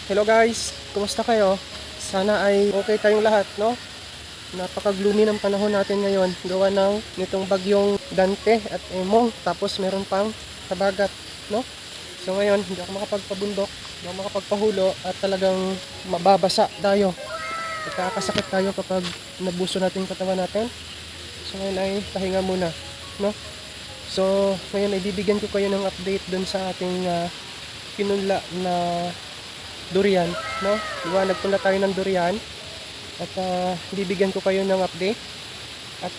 Hello guys, kumusta kayo? Sana ay okay tayong lahat, no? Napaka-gloomy ng panahon natin ngayon. Gawa ng nitong bagyong Dante at Emong. Tapos meron pang Habagat, no? So ngayon, hindi ako makapagpabundok, hindi ako makapagpahulo at talagang mababasa tayo. Magkakasakit tayo kapag nabuso natin yung katawan natin. So ngayon ay pahinga muna, no? So ngayon ay bibigyan ko kayo ng update dun sa ating pinunla na durian, no? Diba, nagpunta tayo ng durian at bibigyan ko kayo ng update at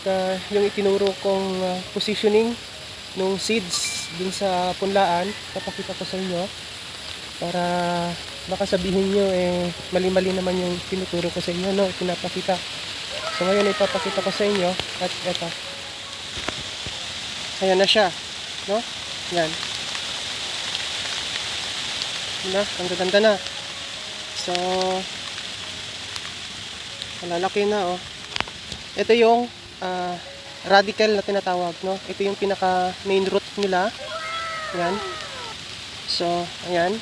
yung itinuro kong positioning nung seeds dun sa punlaan, papakita ko sa inyo para baka sabihin nyo mali-mali naman yung tinuturo ko sa inyo, no? Pinapakita. So ngayon ipapakita ko sa inyo at eto. Ayan na siya, no? Yan. Na, ang gaganda na. So, malalaki na, oh. Ito yung radical na tinatawag, no? Ito yung pinaka main root nila. Ayan. So, ayan.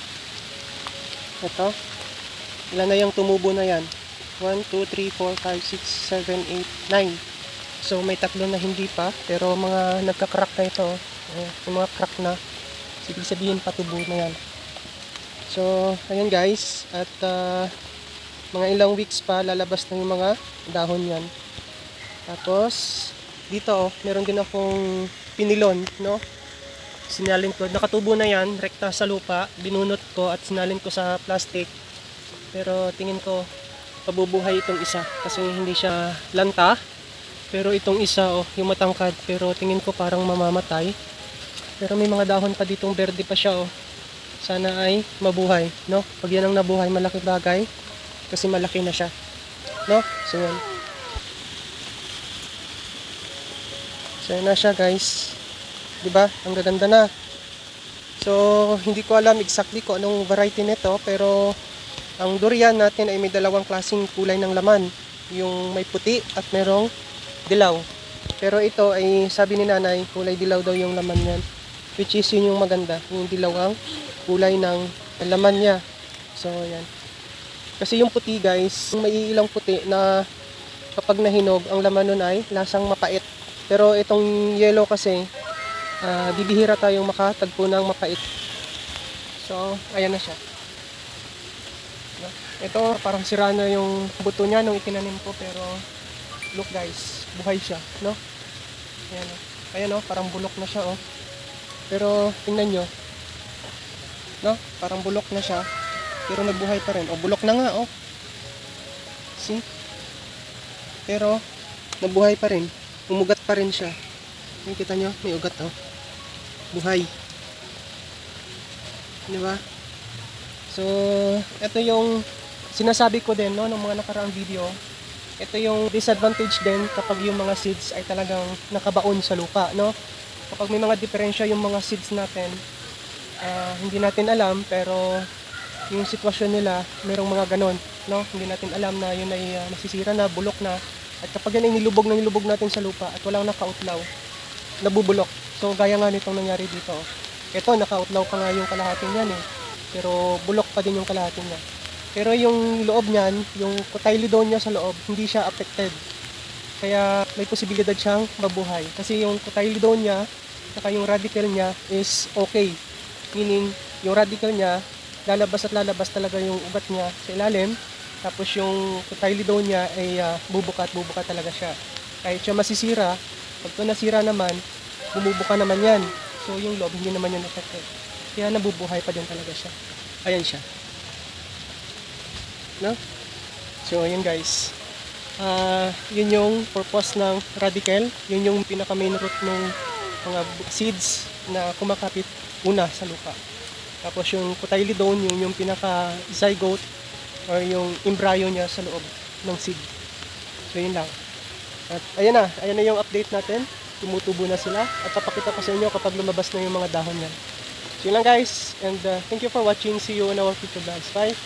Ito. Ilan na yung tumubo na yan? 1, 2, 3, 4, 5, 6, 7, 8, 9. So, may tatlo na hindi pa. Pero mga nagka-crack na ito. Yung mga crack na. Sige sabihin patubo na yan. So, ayan guys, at mga ilang weeks pa lalabas na yung mga dahon yan. Tapos, dito meron din akong pinilon, no? Sinalin ko, nakatubo na yan, rekta sa lupa, binunot ko at sinalin ko sa plastic. Pero tingin ko, pabubuhay itong isa kasi hindi siya lanta. Pero itong isa, yung matangkad, pero tingin ko parang mamamatay. Pero may mga dahon pa ditong berde pa siya, Sana ay mabuhay, no? Pag yan ang nabuhay, malaki bagay kasi malaki na siya, no? So yan. So yan na siya, guys. 'Di ba? Ang gaganda na. So hindi ko alam exactly kung anong variety nito, pero ang durian natin ay may dalawang klaseng kulay ng laman, yung may puti at merong dilaw. Pero ito ay sabi ni nanay, kulay dilaw daw yung laman niyan, which is yun yung maganda, yung dilaw ang kulay ng laman niya. So yan. Kasi yung puti guys, may ilang puti na kapag nahinog, ang laman nun ay lasang mapait. Pero itong yellow kasi, bibihira tayong makatagpo ng mapait. So ayan na siya. Ito parang sira na yung buto niya nung itinanim ko, pero look guys, buhay siya, no? Ayan, ayan parang bulok na siya, Pero tingnan nyo, no? Parang bulok na siya, pero nagbuhay pa rin. Bulok na nga, See? Pero nabuhay pa rin. Umugat pa rin siya. Nakikita nyo, may ugat, Buhay. Di ba? So, ito yung sinasabi ko din, no, ng mga nakaraang video. Ito yung disadvantage din kapag yung mga seeds ay talagang nakabaon sa lupa, no? Kapag may mga diferensya yung mga seeds natin, hindi natin alam, pero yung sitwasyon nila, merong mga ganon, no? Hindi natin alam na yun ay masisira na, bulok na. At kapag yan ay nilubog natin sa lupa at walang nakautlaw, nabubulok. So gaya nga nitong nangyari dito. Ito, nakautlaw pa nga yung kalahati niyan, pero bulok pa din yung kalahati niya. Pero yung loob niyan, yung cotyledon niya sa loob, hindi siya affected. Kaya may posibilidad siyang mabuhay. Kasi yung cotyledon niya, saka yung radical niya is okay. Meaning, yung radical niya, lalabas at lalabas talaga yung ugat niya sa ilalim. Tapos yung cotyledon niya ay bubuka at bubuka talaga siya. Kahit siya masisira, pag ito nasira naman, bumubuka naman yan. So yung loob, hindi naman yan affected. Kaya nabubuhay pa din talaga siya. Ayan siya. No? So ayan guys. Yun yung purpose ng radical. Yun yung pinaka main root ng mga seeds na kumakapit una sa lupa. Tapos yung cotyledon, yung pinaka zygote or yung embryo niya sa loob ng seed. So yun lang. At ayan na yung update natin. Tumutubo na sila at papakita ko sa inyo kapag lumabas na yung mga dahon niyan. So yun lang guys, and thank you for watching. See you in our future vlogs. Bye!